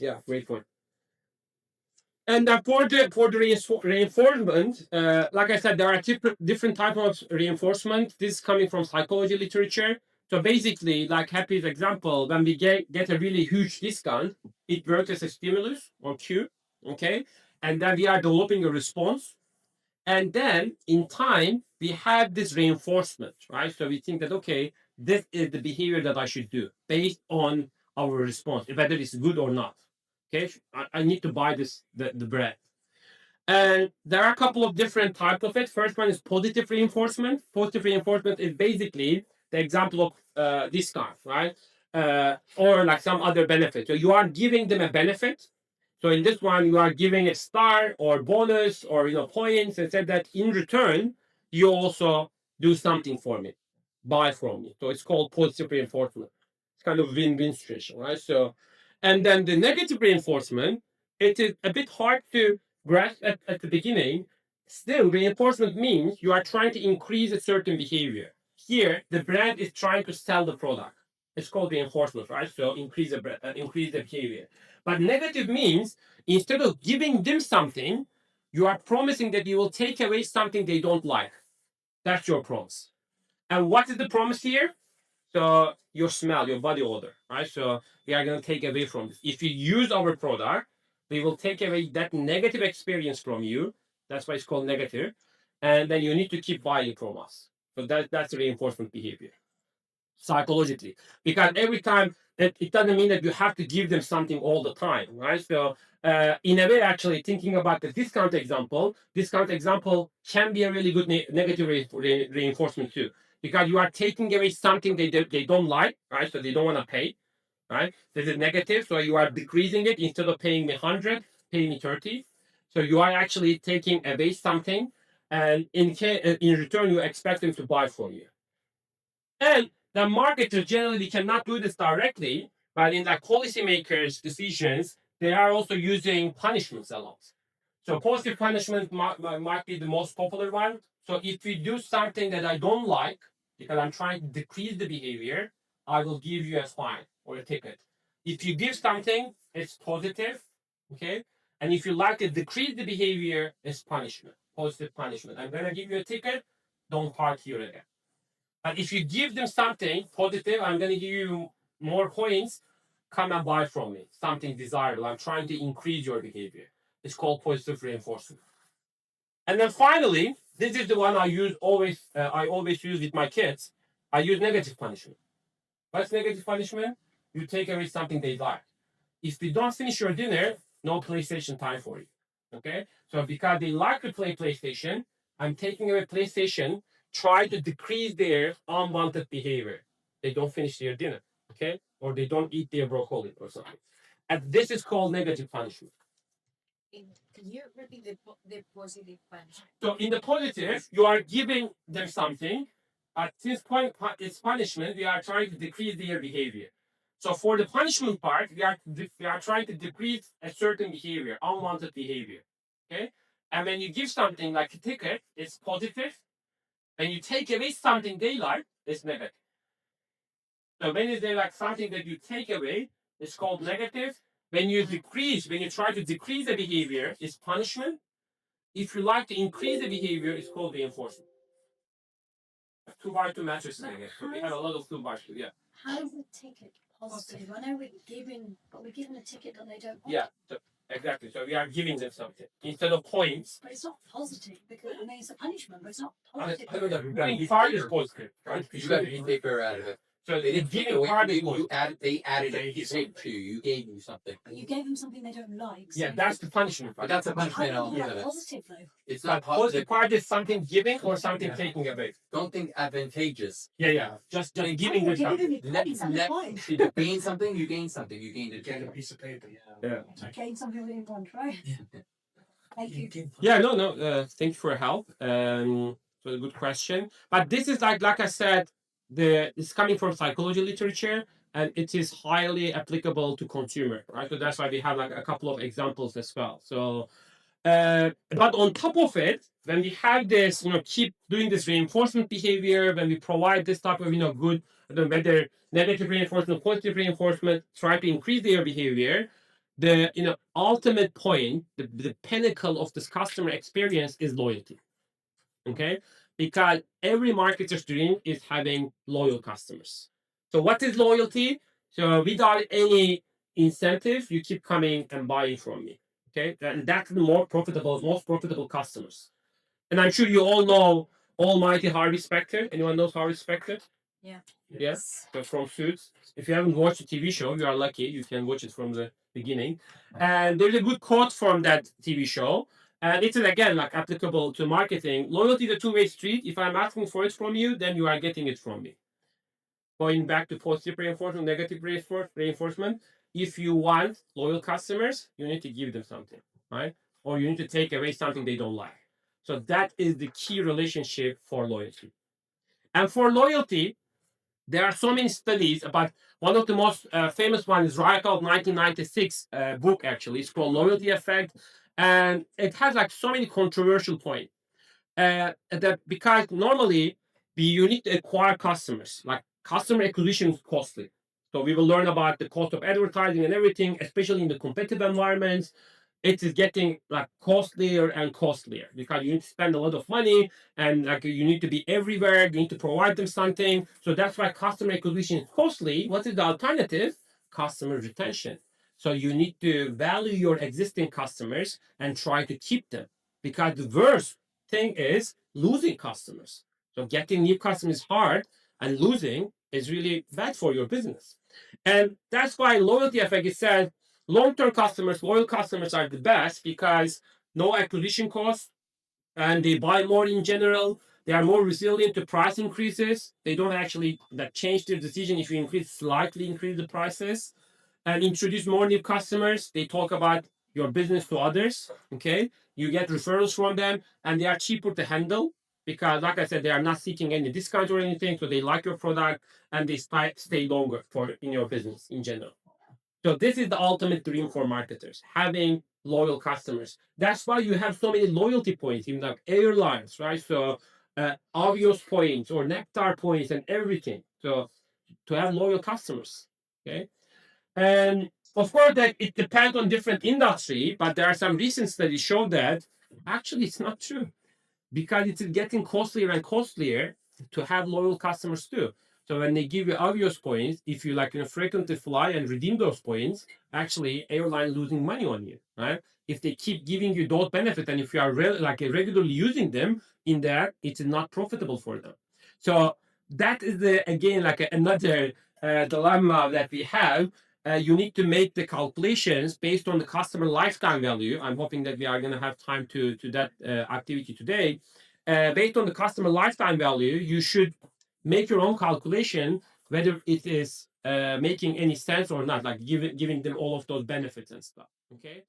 Yeah, great point. And for the reinforcement, like I said, there are different types of reinforcement. This is coming from psychology literature. So basically, like Happy's example, when we get a really huge discount, it works as a stimulus or cue, okay? And then we are developing a response. And then in time, we have this reinforcement, right? So we think that, okay, this is the behavior that I should do based on our response, whether it's good or not. Okay, I need to buy the bread. And there are a couple of different types of it. First one is positive reinforcement. Positive reinforcement is basically the example of discount, right? Or like some other benefit. So you are giving them a benefit. So in this one, you are giving a star or bonus or points, and said that in return you also do something for me, buy from me. So it's called positive reinforcement. It's kind of win-win situation, right? So, and then the negative reinforcement, it is a bit hard to grasp at the beginning. Still, reinforcement means you are trying to increase a certain behavior. Here, the brand is trying to sell the product. It's called reinforcement, right? So increase the behavior. But negative means instead of giving them something, you are promising that you will take away something they don't like. That's your promise. And what is the promise here? So your smell, your body odor, right? So we are going to take away from this. If you use our product, we will take away that negative experience from you. That's why it's called negative. And then you need to keep buying from us. So that's reinforcement behavior psychologically. Because every time it doesn't mean that you have to give them something all the time, right? So in a way, actually thinking about the discount example can be a really good negative reinforcement too, because you are taking away something they don't like, right? So they don't want to pay, right? This is negative, so you are decreasing it. Instead of paying me 100, pay me 30. So you are actually taking away something, and in return, you expect them to buy from you. And the marketers generally cannot do this directly, but in the policymakers' decisions, they are also using punishments a lot. So positive punishment might be the most popular one. So if you do something that I don't like, because I'm trying to decrease the behavior, I will give you a fine or a ticket. If you give something, it's positive, okay? And if you like to decrease the behavior, it's punishment, positive punishment. I'm gonna give you a ticket, don't park here again. But if you give them something positive, I'm going to give you more coins. Come and buy from me. Something desirable. I'm trying to increase your behavior. It's called positive reinforcement. And then finally, this is the one I use always. I always use with my kids. I use negative punishment. What's negative punishment? You take away something they like. If they don't finish your dinner, no PlayStation time for you. Okay? So because they like to play PlayStation, I'm taking away PlayStation, try to decrease their unwanted behavior. They don't finish their dinner, okay? Or they don't eat their broccoli or something. And this is called negative punishment. Can you repeat the positive punishment? So in the positive, you are giving them something. At this point, it's punishment. We are trying to decrease their behavior. So for the punishment part, we are trying to decrease a certain behavior, unwanted behavior. Okay, and when you give something like a ticket, it's positive. When you take away something they like, it's negative. So when is there like something that you take away, it's called negative. When you try to decrease the behavior, it's punishment. If you like to increase the behavior, it's called reinforcement. 2x2 matrices again. So we have a lot of 2x2. Yeah. How is the ticket positive? I know we're giving a ticket that they don't want. Yeah. So, exactly. So we are giving them something instead of points. But it's not positive because I mean it's a punishment, but it's not positive. I don't know. Giving part is positive, right? You got to take her out of it. So They didn't take away part from is you. positive. They added it to you. You gave me something. But you gave them something they don't like. So Yeah, that's the punishment But part. that's a how punishment is element that of it. positive though? It's But not positive positive. part is something giving or something taking away. Don't think advantageous. Yeah. Just giving them something. You gain something, you gain something. You gained a Get a ticket. piece of paper. Yeah. Gain something we didn't want, right? Thank you. Yeah, no. Thank you for your help. So a good question. But this is like I said, it's coming from psychology literature, and it is highly applicable to consumer, right? So that's why we have like a couple of examples as well. So, but on top of it, when we have this, keep doing this reinforcement behavior, when we provide this type of, good, whether negative reinforcement, positive reinforcement, try to increase their behavior. the ultimate point, the pinnacle of this customer experience is loyalty. Okay, because every marketer's dream is having loyal customers. So what is loyalty? So without any incentive, you keep coming and buying from me. Okay, and that's the most profitable customers. And I'm sure you all know Almighty Harvey Specter. Anyone knows Harvey Specter? Yeah. Yes. So from Suits. If you haven't watched the TV show, you are lucky. You can watch it from the beginning. And there's a good quote from that TV show. And it's again like applicable to marketing. Loyalty is a two-way street. If I'm asking for it from you, then you are getting it from me. Going back to positive reinforcement, negative reinforcement. If you want loyal customers, you need to give them something, right? Or you need to take away something they don't like. So that is the key relationship for loyalty. And for loyalty, there are so many studies about one of the most famous ones is Reichelt 1996 book actually. It's called Loyalty Effect, and it has like so many controversial points. That because normally you need to acquire customers. Like customer acquisition is costly. So we will learn about the cost of advertising and everything, especially in the competitive environments. It is getting like costlier and costlier because you need to spend a lot of money and like you need to be everywhere. You need to provide them something. So that's why customer acquisition is costly. What is the alternative? Customer retention. So you need to value your existing customers and try to keep them because the worst thing is losing customers. So getting new customers is hard and losing is really bad for your business. And that's why loyalty effect is said long-term customers, loyal customers are the best because no acquisition costs and they buy more in general. They are more resilient to price increases. They don't actually that change their decision if you slightly increase the prices and introduce more new customers. They talk about your business to others. Okay, you get referrals from them, and they are cheaper to handle because, like I said, they are not seeking any discount or anything. So they like your product and they stay longer for in your business in general. So this is the ultimate dream for marketers, having loyal customers. That's why you have so many loyalty points in like airlines, right? So Avios points or Nectar points and everything. So to have loyal customers. Okay. And of course, that it depends on different industry, but there are some recent studies show that actually it's not true because it's getting costlier and costlier to have loyal customers too. So when they give you Avios points, if you like frequently fly and redeem those points, actually airline losing money on you, right? If they keep giving you those benefits and if you are regularly using them in there, it's not profitable for them. So that is the again like another dilemma that we have. You need to make the calculations based on the customer lifetime value. I'm hoping that we are going to have time to that activity today. Based on the customer lifetime value, you should make your own calculation whether it is making any sense or not, like giving them all of those benefits and stuff. Okay.